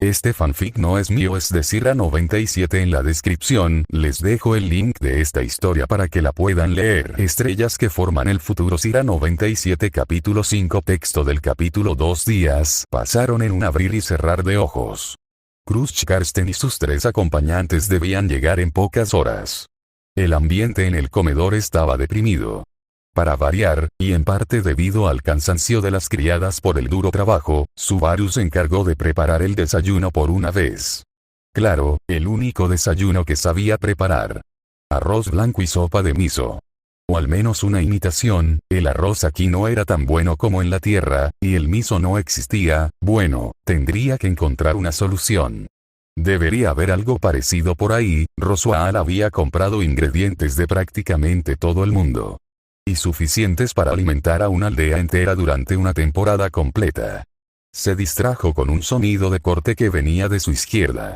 Este fanfic no es mío, es de Sira 97. En la descripción les dejo el link de esta historia para que la puedan leer. Estrellas que forman el futuro. Sira 97 capítulo 5. Texto del capítulo. 2 días pasaron en un abrir y cerrar de ojos. Cruz Karsten y sus 3 acompañantes debían llegar en pocas horas. El ambiente en el comedor estaba deprimido. Para variar, y en parte debido al cansancio de las criadas por el duro trabajo, Subaru se encargó de preparar el desayuno por una vez. Claro, el único desayuno que sabía preparar. Arroz blanco y sopa de miso. O al menos una imitación. El arroz aquí no era tan bueno como en la tierra, y el miso no existía. Bueno, tendría que encontrar una solución. Debería haber algo parecido por ahí. Roswaal había comprado ingredientes de prácticamente todo el mundo. Y suficientes para alimentar a una aldea entera durante una temporada completa. Se distrajo con un sonido de corte que venía de su izquierda.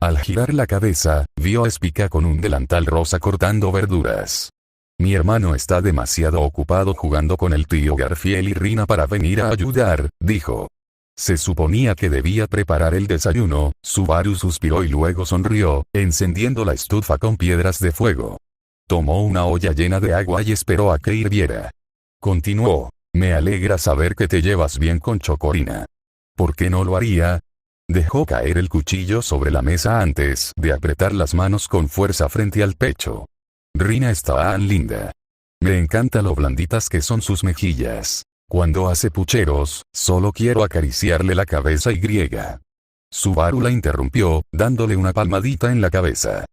Al girar la cabeza, vio a Spica con un delantal rosa cortando verduras. Mi hermano está demasiado ocupado jugando con el tío Garfield y Rina para venir a ayudar, dijo. Se suponía que debía preparar el desayuno. Subaru suspiró y luego sonrió, encendiendo la estufa con piedras de fuego. Tomó una olla llena de agua y esperó a que hirviera. Continuó. Me alegra saber que te llevas bien con Chocorina. ¿Por qué no lo haría? Dejó caer el cuchillo sobre la mesa antes de apretar las manos con fuerza frente al pecho. Rina está tan linda. Me encanta lo blanditas que son sus mejillas. Cuando hace pucheros, solo quiero acariciarle la cabeza y griega. Subaru la interrumpió, dándole una palmadita en la cabeza.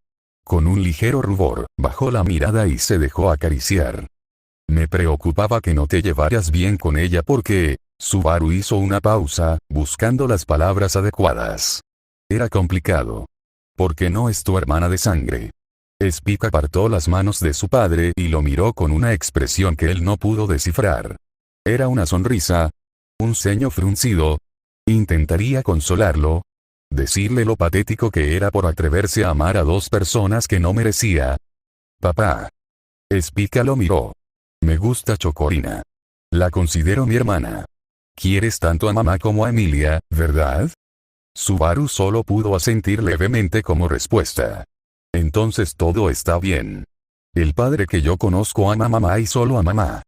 Con un ligero rubor, bajó la mirada y se dejó acariciar. Me preocupaba que no te llevaras bien con ella porque... Subaru hizo una pausa, buscando las palabras adecuadas. Era complicado. Porque no es tu hermana de sangre. Spica apartó las manos de su padre y lo miró con una expresión que él no pudo descifrar. Era una sonrisa. Un ceño fruncido. Intentaría consolarlo. Decirle lo patético que era por atreverse a amar a 2 personas que no merecía. Papá. Spica lo miró. Me gusta Chocorina. La considero mi hermana. Quieres tanto a mamá como a Emilia, ¿verdad? Subaru solo pudo asentir levemente como respuesta. Entonces todo está bien. El padre que yo conozco ama a mamá y solo a mamá.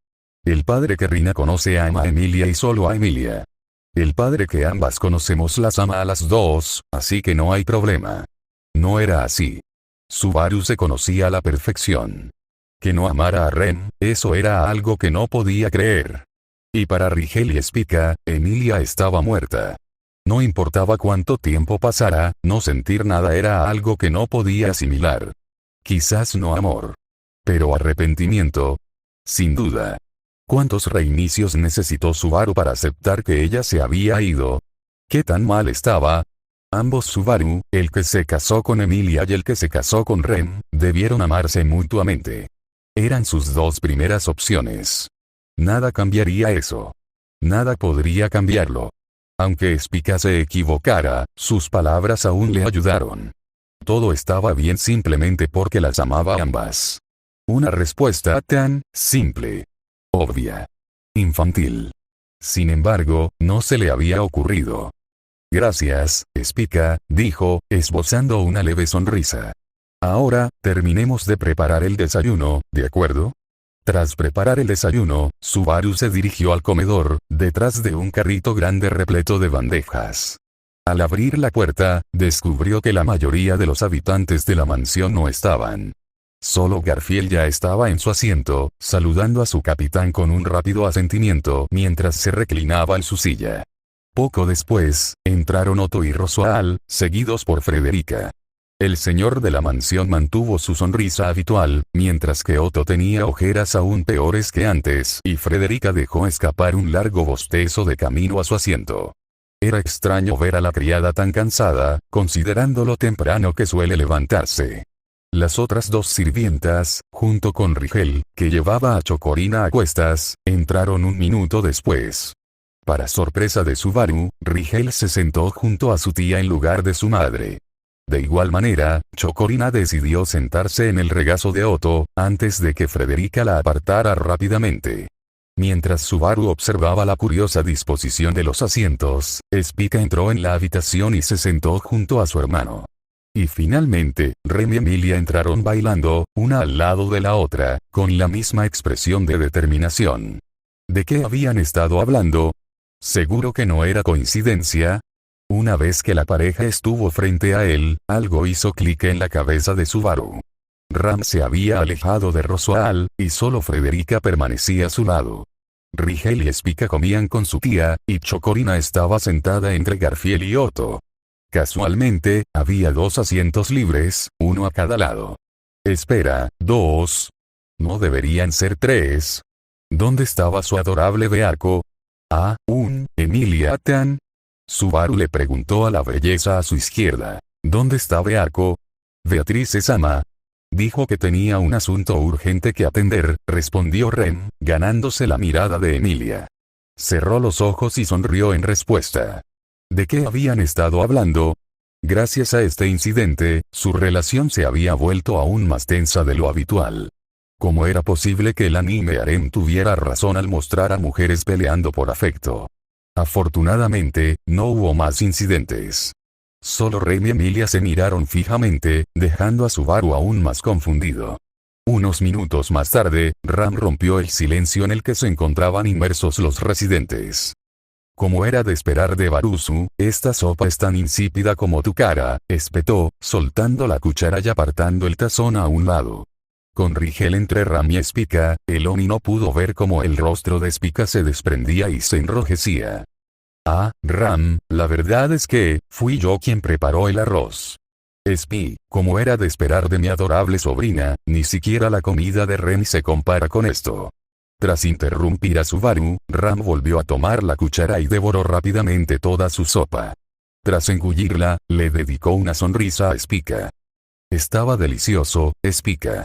El padre que Rina conoce ama a Emilia y solo a Emilia. El padre que ambas conocemos las ama a las 2, así que no hay problema. No era así. Subaru se conocía a la perfección. Que no amara a Rem, eso era algo que no podía creer. Y para Rigel y Spica, Emilia estaba muerta. No importaba cuánto tiempo pasara, no sentir nada era algo que no podía asimilar. Quizás no amor. Pero arrepentimiento. Sin duda. ¿Cuántos reinicios necesitó Subaru para aceptar que ella se había ido? ¿Qué tan mal estaba? Ambos Subaru, el que se casó con Emilia y el que se casó con Rem, debieron amarse mutuamente. Eran sus 2 primeras opciones. Nada cambiaría eso. Nada podría cambiarlo. Aunque Spica se equivocara, sus palabras aún le ayudaron. Todo estaba bien simplemente porque las amaba ambas. Una respuesta tan simple. Obvia. Infantil. Sin embargo, no se le había ocurrido. Gracias, Spica, dijo, esbozando una leve sonrisa. Ahora, terminemos de preparar el desayuno, ¿de acuerdo? Tras preparar el desayuno, Subaru se dirigió al comedor, detrás de un carrito grande repleto de bandejas. Al abrir la puerta, descubrió que la mayoría de los habitantes de la mansión no estaban. Solo Garfield ya estaba en su asiento, saludando a su capitán con un rápido asentimiento mientras se reclinaba en su silla. Poco después, entraron Otto y Roswaal, seguidos por Frederica. El señor de la mansión mantuvo su sonrisa habitual, mientras que Otto tenía ojeras aún peores que antes y Frederica dejó escapar un largo bostezo de camino a su asiento. Era extraño ver a la criada tan cansada, considerando lo temprano que suele levantarse. Las otras 2 sirvientas, junto con Rigel, que llevaba a Chocorina a cuestas, entraron un minuto después. Para sorpresa de Subaru, Rigel se sentó junto a su tía en lugar de su madre. De igual manera, Chocorina decidió sentarse en el regazo de Otto, antes de que Frederica la apartara rápidamente. Mientras Subaru observaba la curiosa disposición de los asientos, Spica entró en la habitación y se sentó junto a su hermano. Y finalmente, Rem y Emilia entraron bailando, una al lado de la otra, con la misma expresión de determinación. ¿De qué habían estado hablando? ¿Seguro que no era coincidencia? Una vez que la pareja estuvo frente a él, algo hizo clic en la cabeza de Subaru. Ram se había alejado de Roswaal, y solo Frederica permanecía a su lado. Rigel y Spica comían con su tía, y Chocorina estaba sentada entre Garfield y Otto. Casualmente, había 2 asientos libres, uno a cada lado. Espera, 2. ¿No deberían ser 3? ¿Dónde estaba su adorable Bearco? Emilia Tan. Subaru le preguntó a la belleza a su izquierda. ¿Dónde está Bearco? Beatriz Sama. Dijo que tenía un asunto urgente que atender, respondió Rem, ganándose la mirada de Emilia. Cerró los ojos y sonrió en respuesta. ¿De qué habían estado hablando? Gracias a este incidente, su relación se había vuelto aún más tensa de lo habitual. ¿Cómo era posible que el anime harem tuviera razón al mostrar a mujeres peleando por afecto? Afortunadamente, no hubo más incidentes. Solo Rem y Emilia se miraron fijamente, dejando a Subaru aún más confundido. Unos minutos más tarde, Ram rompió el silencio en el que se encontraban inmersos los residentes. Como era de esperar de Barusu, esta sopa es tan insípida como tu cara, espetó, soltando la cuchara y apartando el tazón a un lado. Con Rigel entre Ram y Spica, el Oni no pudo ver cómo el rostro de Spica se desprendía y se enrojecía. Ram, la verdad es que, fui yo quien preparó el arroz. Como era de esperar de mi adorable sobrina, ni siquiera la comida de Rem se compara con esto. Tras interrumpir a Subaru, Ram volvió a tomar la cuchara y devoró rápidamente toda su sopa. Tras engullirla, le dedicó una sonrisa a Spica. Estaba delicioso, Spica.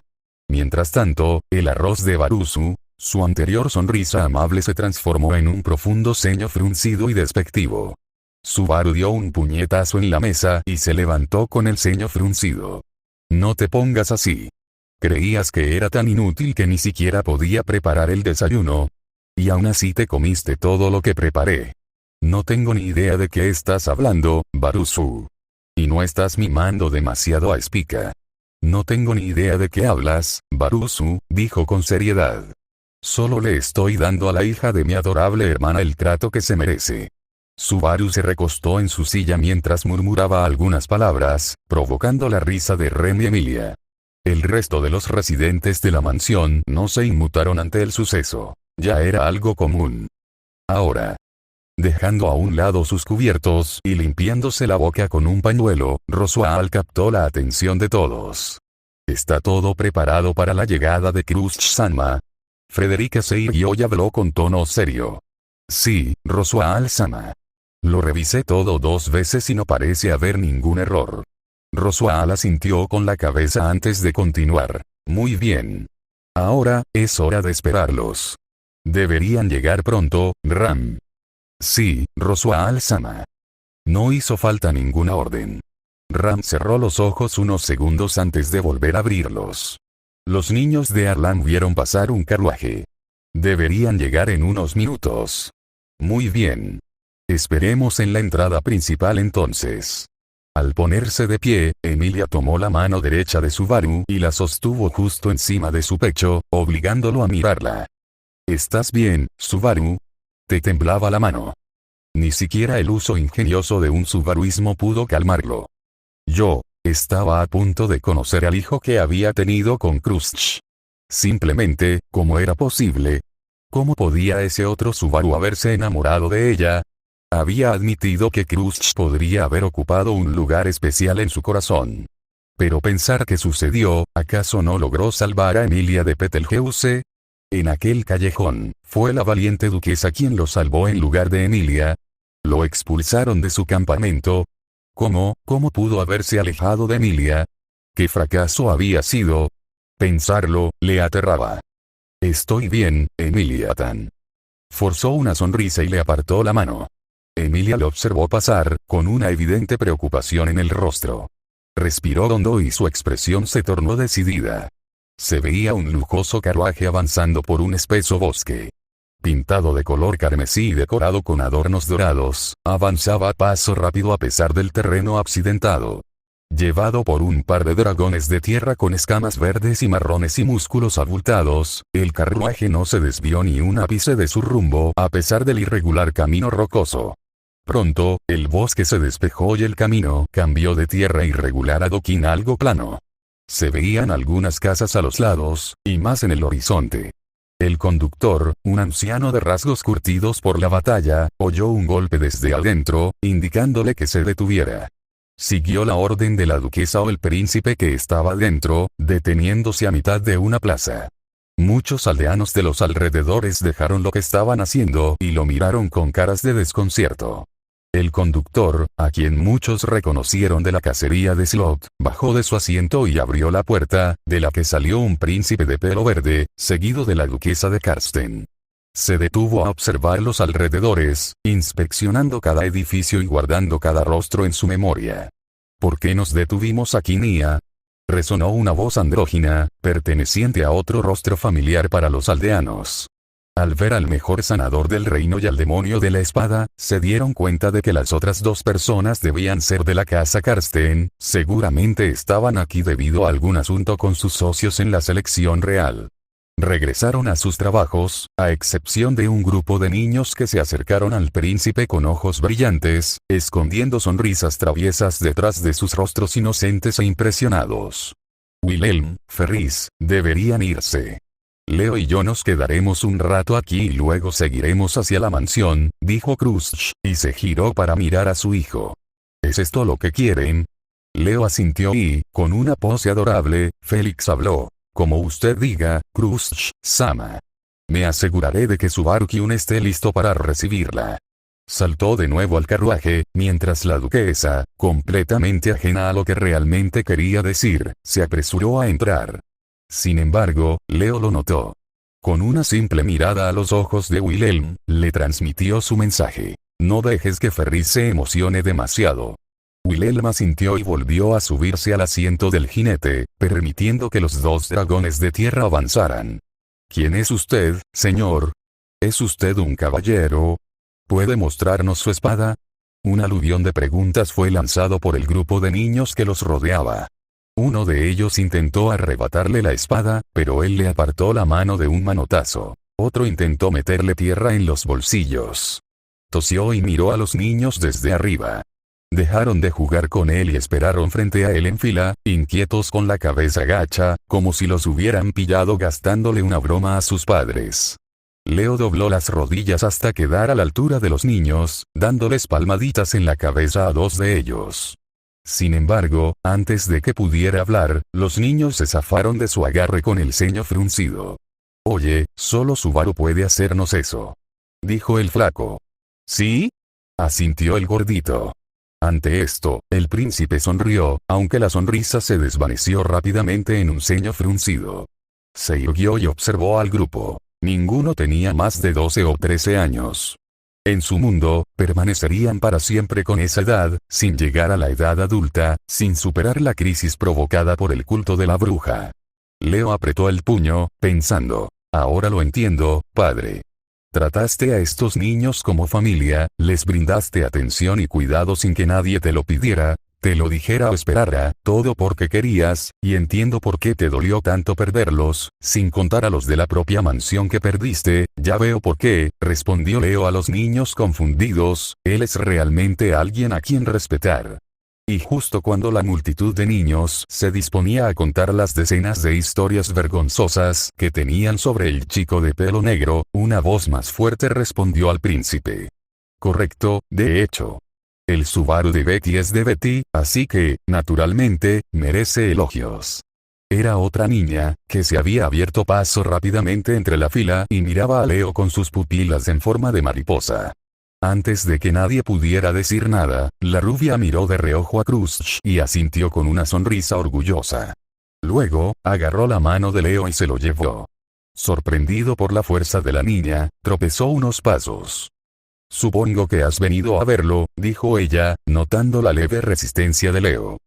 Mientras tanto, el arroz de Barusu, su anterior sonrisa amable se transformó en un profundo ceño fruncido y despectivo. Subaru dio un puñetazo en la mesa y se levantó con el ceño fruncido. No te pongas así. ¿Creías que era tan inútil que ni siquiera podía preparar el desayuno? Y aún así te comiste todo lo que preparé. No tengo ni idea de qué estás hablando, Barusu. Y no estás mimando demasiado a Spica. No tengo ni idea de qué hablas, Barusu, dijo con seriedad. Solo le estoy dando a la hija de mi adorable hermana el trato que se merece. Subaru se recostó en su silla mientras murmuraba algunas palabras, provocando la risa de Rem y Emilia. El resto de los residentes de la mansión no se inmutaron ante el suceso. Ya era algo común. Ahora, dejando a un lado sus cubiertos y limpiándose la boca con un pañuelo, Roswaal captó la atención de todos. ¿Está todo preparado para la llegada de Krush-sama? Frederica se irguió y habló con tono serio. Sí, Roswaal-sama. Lo revisé todo 2 veces y no parece haber ningún error. Roswaal asintió con la cabeza antes de continuar. Muy bien. Ahora, es hora de esperarlos. Deberían llegar pronto, Ram. Sí, Roswaal-sama. No hizo falta ninguna orden. Ram cerró los ojos unos segundos antes de volver a abrirlos. Los niños de Arlan vieron pasar un carruaje. Deberían llegar en unos minutos. Muy bien. Esperemos en la entrada principal entonces. Al ponerse de pie, Emilia tomó la mano derecha de Subaru y la sostuvo justo encima de su pecho, obligándolo a mirarla. ¿Estás bien, Subaru? Te temblaba la mano. Ni siquiera el uso ingenioso de un subaruismo pudo calmarlo. Yo estaba a punto de conocer al hijo que había tenido con Krush. Simplemente, ¿cómo era posible? ¿Cómo podía ese otro Subaru haberse enamorado de ella? Había admitido que Krush podría haber ocupado un lugar especial en su corazón. Pero pensar que sucedió, ¿acaso no logró salvar a Emilia de Betelgeuse? En aquel callejón, fue la valiente duquesa quien lo salvó en lugar de Emilia. Lo expulsaron de su campamento. ¿Cómo pudo haberse alejado de Emilia? ¿Qué fracaso había sido? Pensarlo, le aterraba. Estoy bien, Emilia Tan. Forzó una sonrisa y le apartó la mano. Emilia lo observó pasar, con una evidente preocupación en el rostro. Respiró hondo y su expresión se tornó decidida. Se veía un lujoso carruaje avanzando por un espeso bosque. pintado de color carmesí y decorado con adornos dorados, avanzaba a paso rápido a pesar del terreno accidentado. Llevado por un par de dragones de tierra con escamas verdes y marrones y músculos abultados, el carruaje no se desvió ni un ápice de su rumbo a pesar del irregular camino rocoso. Pronto, el bosque se despejó y el camino cambió de tierra irregular a adoquín algo plano. Se veían algunas casas a los lados, y más en el horizonte. El conductor, un anciano de rasgos curtidos por la batalla, oyó un golpe desde adentro, indicándole que se detuviera. Siguió la orden de la duquesa o el príncipe que estaba dentro, deteniéndose a mitad de una plaza. Muchos aldeanos de los alrededores dejaron lo que estaban haciendo y lo miraron con caras de desconcierto. El conductor, a quien muchos reconocieron de la cacería de Slot, bajó de su asiento y abrió la puerta, de la que salió un príncipe de pelo verde, seguido de la duquesa de Karsten. Se detuvo a observar los alrededores, inspeccionando cada edificio y guardando cada rostro en su memoria. ¿Por qué nos detuvimos aquí, Nia? Resonó una voz andrógina, perteneciente a otro rostro familiar para los aldeanos. Al ver al mejor sanador del reino y al demonio de la espada, se dieron cuenta de que las otras dos personas debían ser de la casa Karsten, seguramente estaban aquí debido a algún asunto con sus socios en la selección real. Regresaron a sus trabajos, a excepción de un grupo de niños que se acercaron al príncipe con ojos brillantes, escondiendo sonrisas traviesas detrás de sus rostros inocentes e impresionados. Wilhelm, Ferris, deberían irse. Leo y yo nos quedaremos un rato aquí y luego seguiremos hacia la mansión, dijo Crusch, y se giró para mirar a su hijo. ¿Es esto lo que quieren? Leo asintió y, con una pose adorable, Félix habló. Como usted diga, Crusch-sama. Me aseguraré de que su Subaru-kun esté listo para recibirla. Saltó de nuevo al carruaje, mientras la duquesa, completamente ajena a lo que realmente quería decir, se apresuró a entrar. Sin embargo, Leo lo notó. Con una simple mirada a los ojos de Wilhelm, le transmitió su mensaje. No dejes que Ferris se emocione demasiado. Wilhelm asintió y volvió a subirse al asiento del jinete, permitiendo que los dos dragones de tierra avanzaran. ¿Quién es usted, señor? ¿Es usted un caballero? ¿Puede mostrarnos su espada? Un aluvión de preguntas fue lanzado por el grupo de niños que los rodeaba. Uno de ellos intentó arrebatarle la espada, pero él le apartó la mano de un manotazo. Otro intentó meterle tierra en los bolsillos. Tosió y miró a los niños desde arriba. Dejaron de jugar con él y esperaron frente a él en fila, inquietos con la cabeza gacha, como si los hubieran pillado gastándole una broma a sus padres. Leo dobló las rodillas hasta quedar a la altura de los niños, dándoles palmaditas en la cabeza a dos de ellos. Sin embargo, antes de que pudiera hablar, los niños se zafaron de su agarre con el ceño fruncido. Oye, solo Subaru puede hacernos eso, dijo el flaco. ¿Sí? Asintió el gordito. Ante esto, el príncipe sonrió, aunque la sonrisa se desvaneció rápidamente en un ceño fruncido. Se irguió y observó al grupo. Ninguno tenía más de 12 o 13 años. En su mundo, permanecerían para siempre con esa edad, sin llegar a la edad adulta, sin superar la crisis provocada por el culto de la bruja. Leo apretó el puño, pensando, ahora lo entiendo, padre. Trataste a estos niños como familia, les brindaste atención y cuidado sin que nadie te lo pidiera, te lo dijera o esperara, todo porque querías, y entiendo por qué te dolió tanto perderlos, sin contar a los de la propia mansión que perdiste, ya veo por qué, respondió Leo a los niños confundidos, él es realmente alguien a quien respetar. Y justo cuando la multitud de niños se disponía a contar las decenas de historias vergonzosas que tenían sobre el chico de pelo negro, una voz más fuerte respondió al príncipe. Correcto, de hecho. El Subaru de Betty es de Betty, así que, naturalmente, merece elogios. Era otra niña, que se había abierto paso rápidamente entre la fila y miraba a Leo con sus pupilas en forma de mariposa. Antes de que nadie pudiera decir nada, la rubia miró de reojo a Crusch y asintió con una sonrisa orgullosa. Luego, agarró la mano de Leo y se lo llevó. Sorprendido por la fuerza de la niña, tropezó unos pasos. Supongo que has venido a verlo, dijo ella, notando la leve resistencia de Leo.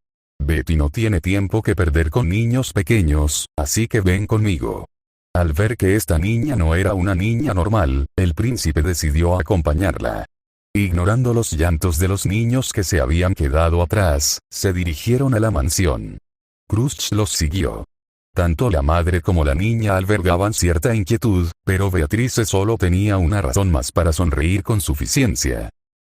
Betty no tiene tiempo que perder con niños pequeños, así que ven conmigo. Al ver que esta niña no era una niña normal, el príncipe decidió acompañarla. Ignorando los llantos de los niños que se habían quedado atrás, se dirigieron a la mansión. Crusch los siguió. Tanto la madre como la niña albergaban cierta inquietud, pero Beatrice solo tenía una razón más para sonreír con suficiencia.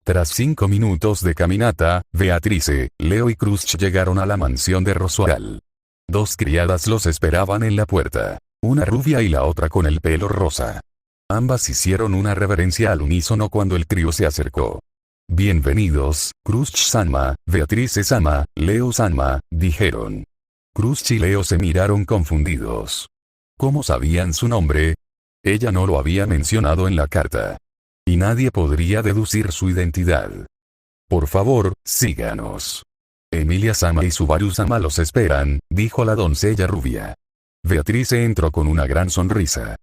Tras 5 minutos de caminata, Beatrice, Leo y Crusch llegaron a la mansión de Roswell. 2 criadas los esperaban en la puerta. Una rubia y la otra con el pelo rosa. Ambas hicieron una reverencia al unísono cuando el trío se acercó. «Bienvenidos, Crusch-sama, Beatrice-sama, Leo-sama», dijeron. Crusch y Leo se miraron confundidos. ¿Cómo sabían su nombre? Ella no lo había mencionado en la carta. Y nadie podría deducir su identidad. «Por favor, síganos. Emilia-sama y Subaru-sama los esperan», dijo la doncella rubia. Beatrice entró con una gran sonrisa.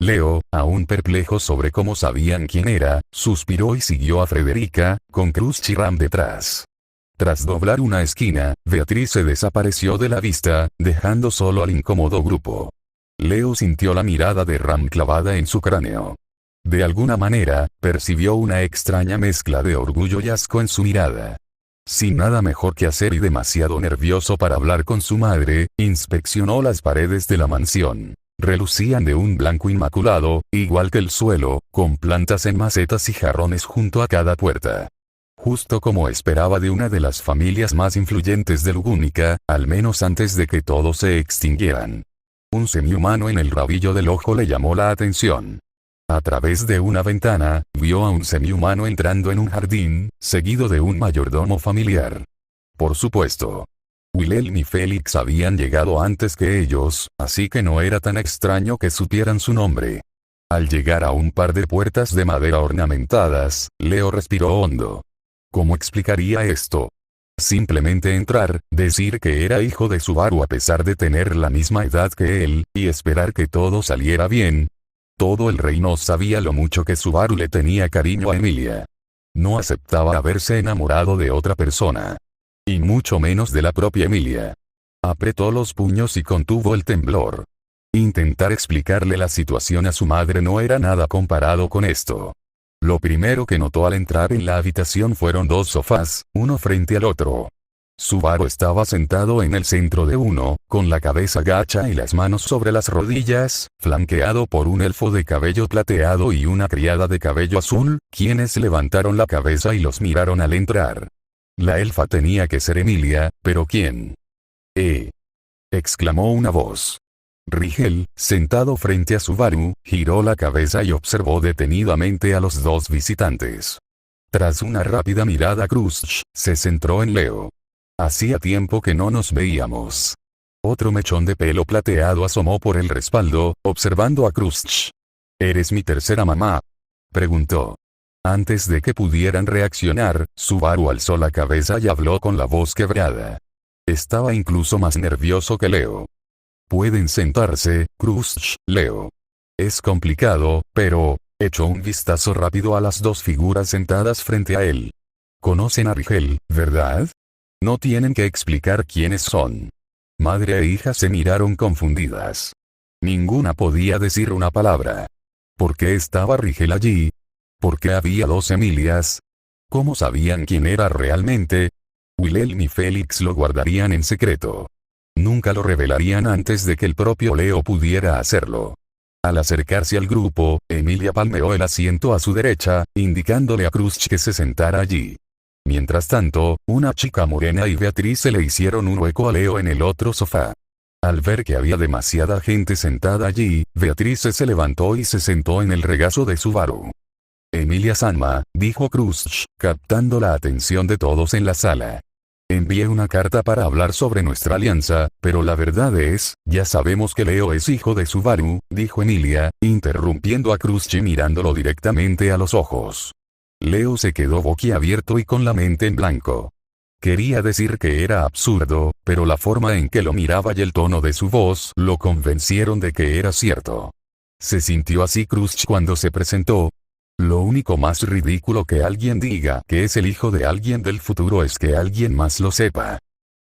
Leo, aún perplejo sobre cómo sabían quién era, suspiró y siguió a Frederica, con Crusch y Ram detrás. Tras doblar una esquina, Beatrice desapareció de la vista, dejando solo al incómodo grupo. Leo sintió la mirada de Ram clavada en su cráneo. De alguna manera, percibió una extraña mezcla de orgullo y asco en su mirada. Sin nada mejor que hacer y demasiado nervioso para hablar con su madre, inspeccionó las paredes de la mansión. Relucían de un blanco inmaculado, igual que el suelo, con plantas en macetas y jarrones junto a cada puerta. Justo como esperaba de una de las familias más influyentes de Lugúnica, al menos antes de que todos se extinguieran. Un semihumano en el rabillo del ojo le llamó la atención. A través de una ventana, vio a un semihumano entrando en un jardín, seguido de un mayordomo familiar. Por supuesto. Wilhelm y Félix habían llegado antes que ellos, así que no era tan extraño que supieran su nombre. Al llegar a un par de puertas de madera ornamentadas, Leo respiró hondo. ¿Cómo explicaría esto? Simplemente entrar, decir que era hijo de Subaru a pesar de tener la misma edad que él, y esperar que todo saliera bien. Todo el reino sabía lo mucho que Subaru le tenía cariño a Emilia. No aceptaba haberse enamorado de otra persona. Y mucho menos de la propia Emilia. Apretó los puños y contuvo el temblor. Intentar explicarle la situación a su madre no era nada comparado con esto. Lo primero que notó al entrar en la habitación fueron 2 sofás, uno frente al otro. Subaru estaba sentado en el centro de uno, con la cabeza gacha y las manos sobre las rodillas, flanqueado por un elfo de cabello plateado y una criada de cabello azul, quienes levantaron la cabeza y los miraron al entrar. La elfa tenía que ser Emilia, pero ¿quién? Exclamó una voz. Rigel, sentado frente a Subaru, giró la cabeza y observó detenidamente a los 2 visitantes. Tras una rápida mirada a Crusch, se centró en Leo. Hacía tiempo que no nos veíamos. Otro mechón de pelo plateado asomó por el respaldo, observando a Crusch. ¿Eres mi tercera mamá?, preguntó. Antes de que pudieran reaccionar, Subaru alzó la cabeza y habló con la voz quebrada. Estaba incluso más nervioso que Leo. Pueden sentarse, Crusch, Leo. Es complicado, pero... echó un vistazo rápido a las 2 figuras sentadas frente a él. Conocen a Rigel, ¿verdad? No tienen que explicar quiénes son. Madre e hija se miraron confundidas. Ninguna podía decir una palabra. ¿Por qué estaba Rigel allí? ¿Por qué había 2 Emilias? ¿Cómo sabían quién era realmente? Wilhelm y Félix lo guardarían en secreto. Nunca lo revelarían antes de que el propio Leo pudiera hacerlo. Al acercarse al grupo, Emilia palmeó el asiento a su derecha, indicándole a Crusch que se sentara allí. Mientras tanto, una chica morena y Beatrice le hicieron un hueco a Leo en el otro sofá. Al ver que había demasiada gente sentada allí, Beatrice se levantó y se sentó en el regazo de Subaru. Emilia-sama, dijo Crusch, captando la atención de todos en la sala. Envié una carta para hablar sobre nuestra alianza, pero la verdad es, ya sabemos que Leo es hijo de Subaru, dijo Emilia, interrumpiendo a Crusch y mirándolo directamente a los ojos. Leo se quedó boquiabierto y con la mente en blanco. Quería decir que era absurdo, pero la forma en que lo miraba y el tono de su voz lo convencieron de que era cierto. Se sintió así Crusch cuando se presentó. Lo único más ridículo que alguien diga que es el hijo de alguien del futuro es que alguien más lo sepa.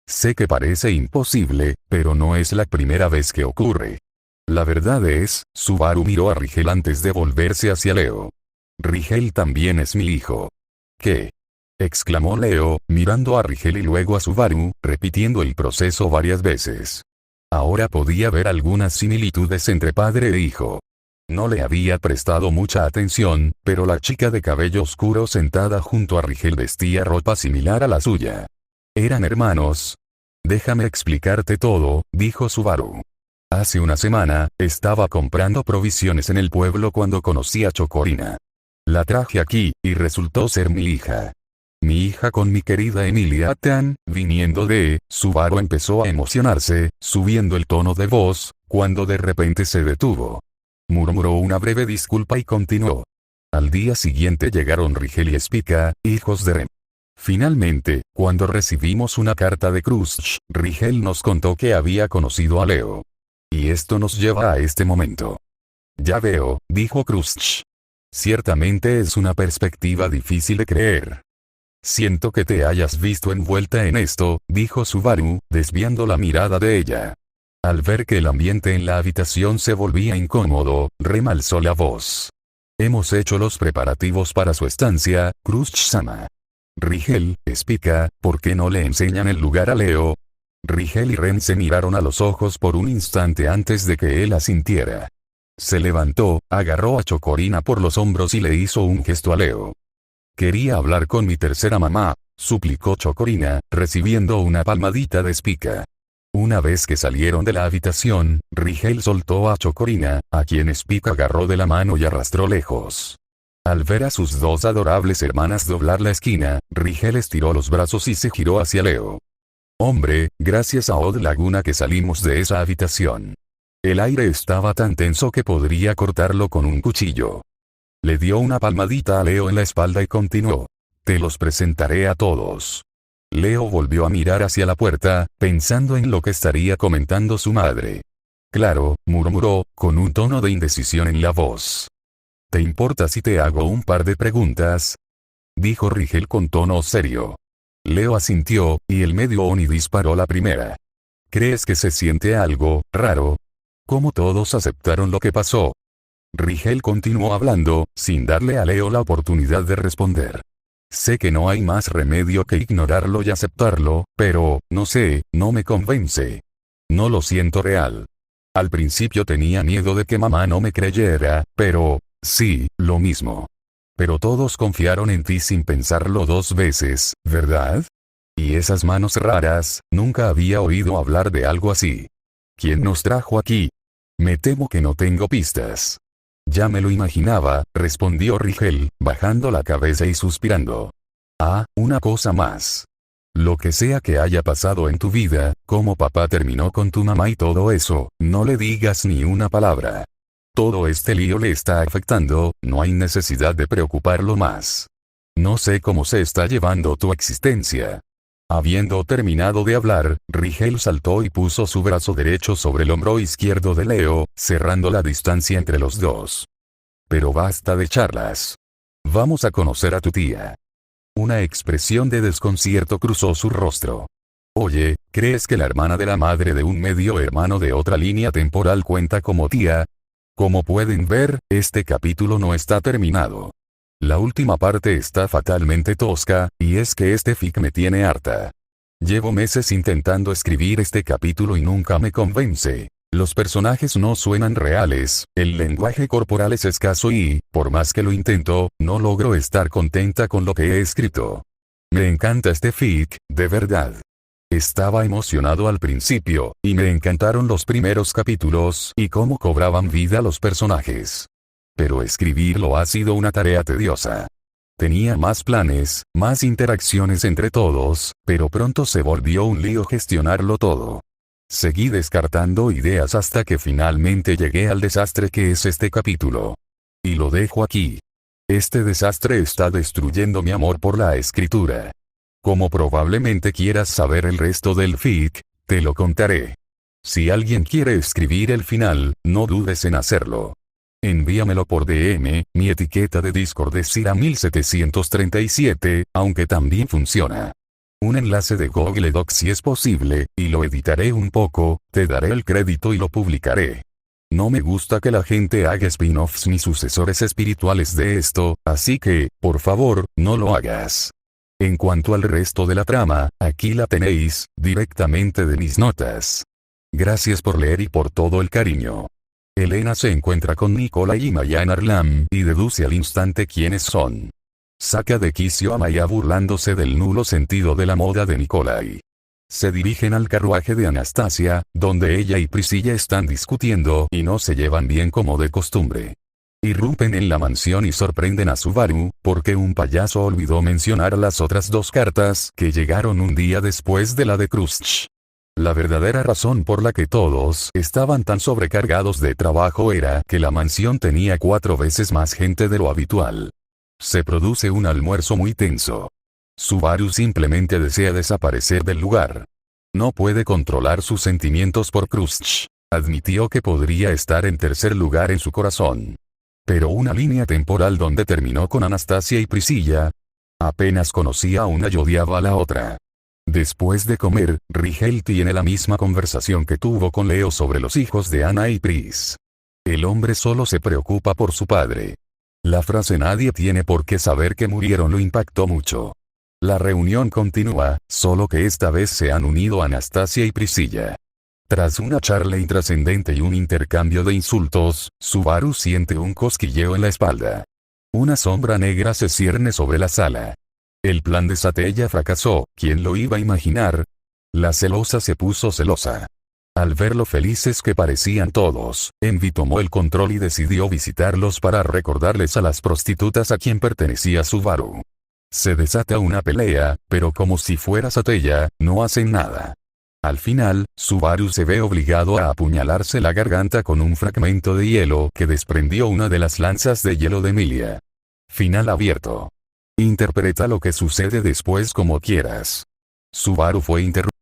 Sé que parece imposible, pero no es la primera vez que ocurre. La verdad es, Subaru miró a Rigel antes de volverse hacia Leo. Rigel también es mi hijo. ¿Qué? Exclamó Leo, mirando a Rigel y luego a Subaru, repitiendo el proceso varias veces. Ahora podía ver algunas similitudes entre padre e hijo. No le había prestado mucha atención, pero la chica de cabello oscuro sentada junto a Rigel vestía ropa similar a la suya. ¿Eran hermanos? Déjame explicarte todo, dijo Subaru. Hace una semana, estaba comprando provisiones en el pueblo cuando conocí a Chocorina. La traje aquí, y resultó ser mi hija. Mi hija con mi querida Emilia Tan, viniendo de... Subaru empezó a emocionarse, subiendo el tono de voz, cuando de repente se detuvo. Murmuró una breve disculpa y continuó. Al día siguiente llegaron Rigel y Spica, hijos de Rem. Finalmente, cuando recibimos una carta de Kruszch, Rigel nos contó que había conocido a Leo. Y esto nos lleva a este momento. Ya veo, dijo Kruszch. Ciertamente es una perspectiva difícil de creer. Siento que te hayas visto envuelta en esto, dijo Subaru, desviando la mirada de ella. Al ver que el ambiente en la habitación se volvía incómodo, Rem alzó la voz. Hemos hecho los preparativos para su estancia, Kruszch-sama. Rigel, Spica, ¿por qué no le enseñan el lugar a Leo? Rigel y Rem se miraron a los ojos por un instante antes de que él asintiera. Se levantó, agarró a Chocorina por los hombros y le hizo un gesto a Leo. Quería hablar con mi tercera mamá, suplicó Chocorina, recibiendo una palmadita de Spica. Una vez que salieron de la habitación, Rigel soltó a Chocorina, a quien Spica agarró de la mano y arrastró lejos. Al ver a sus dos adorables hermanas doblar la esquina, Rigel estiró los brazos y se giró hacia Leo. Hombre, gracias a Odd Laguna que salimos de esa habitación. El aire estaba tan tenso que podría cortarlo con un cuchillo. Le dio una palmadita a Leo en la espalda y continuó. Te los presentaré a todos. Leo volvió a mirar hacia la puerta, pensando en lo que estaría comentando su madre. Claro, murmuró, con un tono de indecisión en la voz. ¿Te importa si te hago un par de preguntas? Dijo Rigel con tono serio. Leo asintió, y el medio Oni disparó la primera. ¿Crees que se siente algo raro? ¿Cómo todos aceptaron lo que pasó? Rigel continuó hablando, sin darle a Leo la oportunidad de responder. Sé que no hay más remedio que ignorarlo y aceptarlo, pero, no sé, no me convence. No lo siento real. Al principio tenía miedo de que mamá no me creyera, pero, sí, lo mismo. Pero todos confiaron en ti sin pensarlo dos veces, ¿verdad? Y esas manos raras, nunca había oído hablar de algo así. ¿Quién nos trajo aquí? Me temo que no tengo pistas. Ya me lo imaginaba, respondió Rigel, bajando la cabeza y suspirando. Ah, una cosa más. Lo que sea que haya pasado en tu vida, cómo papá terminó con tu mamá y todo eso, no le digas ni una palabra. Todo este lío le está afectando, no hay necesidad de preocuparlo más. No sé cómo se está llevando tu existencia. Habiendo terminado de hablar, Rigel saltó y puso su brazo derecho sobre el hombro izquierdo de Leo, cerrando la distancia entre los dos. Pero basta de charlas. Vamos a conocer a tu tía. Una expresión de desconcierto cruzó su rostro. Oye, ¿crees que la hermana de la madre de un medio hermano de otra línea temporal cuenta como tía? Como pueden ver, este capítulo no está terminado. La última parte está fatalmente tosca, y es que este fic me tiene harta. Llevo meses intentando escribir este capítulo y nunca me convence. Los personajes no suenan reales, el lenguaje corporal es escaso y, por más que lo intento, no logro estar contenta con lo que he escrito. Me encanta este fic, de verdad. Estaba emocionado al principio, y me encantaron los primeros capítulos y cómo cobraban vida los personajes. Pero escribirlo ha sido una tarea tediosa. Tenía más planes, más interacciones entre todos, pero pronto se volvió un lío gestionarlo todo. Seguí descartando ideas hasta que finalmente llegué al desastre que es este capítulo. Y lo dejo aquí. Este desastre está destruyendo mi amor por la escritura. Como probablemente quieras saber el resto del fic, te lo contaré. Si alguien quiere escribir el final, no dudes en hacerlo. Envíamelo por DM, mi etiqueta de Discord es Sira1737, aunque también funciona. Un enlace de Google Docs si es posible, y lo editaré un poco, te daré el crédito y lo publicaré. No me gusta que la gente haga spin-offs ni sucesores espirituales de esto, así que, por favor, no lo hagas. En cuanto al resto de la trama, aquí la tenéis, directamente de mis notas. Gracias por leer y por todo el cariño. Elena se encuentra con Nikolai y Maya en Arlam y deduce al instante quiénes son. Saca de quicio a Maya burlándose del nulo sentido de la moda de Nikolai. Se dirigen al carruaje de Anastasia, donde ella y Priscilla están discutiendo y no se llevan bien como de costumbre. Irrumpen en la mansión y sorprenden a Subaru, porque un payaso olvidó mencionar las otras dos cartas que llegaron un día después de la de Krusty. La verdadera razón por la que todos estaban tan sobrecargados de trabajo era que la mansión tenía 4 veces más gente de lo habitual. Se produce un almuerzo muy tenso. Subaru simplemente desea desaparecer del lugar. No puede controlar sus sentimientos por Krusty. Admitió que podría estar en tercer lugar en su corazón. Pero una línea temporal donde terminó con Anastasia y Priscilla. Apenas conocía a una y odiaba a la otra. Después de comer, Rigel tiene la misma conversación que tuvo con Leo sobre los hijos de Ana y Pris. El hombre solo se preocupa por su padre. La frase "nadie tiene por qué saber que murieron" lo impactó mucho. La reunión continúa, solo que esta vez se han unido Anastasia y Priscilla. Tras una charla intrascendente y un intercambio de insultos, Subaru siente un cosquilleo en la espalda. Una sombra negra se cierne sobre la sala. El plan de Satella fracasó, ¿quién lo iba a imaginar? La celosa se puso celosa. Al ver lo felices que parecían todos, Envy tomó el control y decidió visitarlos para recordarles a las prostitutas a quien pertenecía Subaru. Se desata una pelea, pero como si fuera Satella, no hacen nada. Al final, Subaru se ve obligado a apuñalarse la garganta con un fragmento de hielo que desprendió una de las lanzas de hielo de Emilia. Final abierto. Interpreta lo que sucede después como quieras. Subaru fue interrumpido.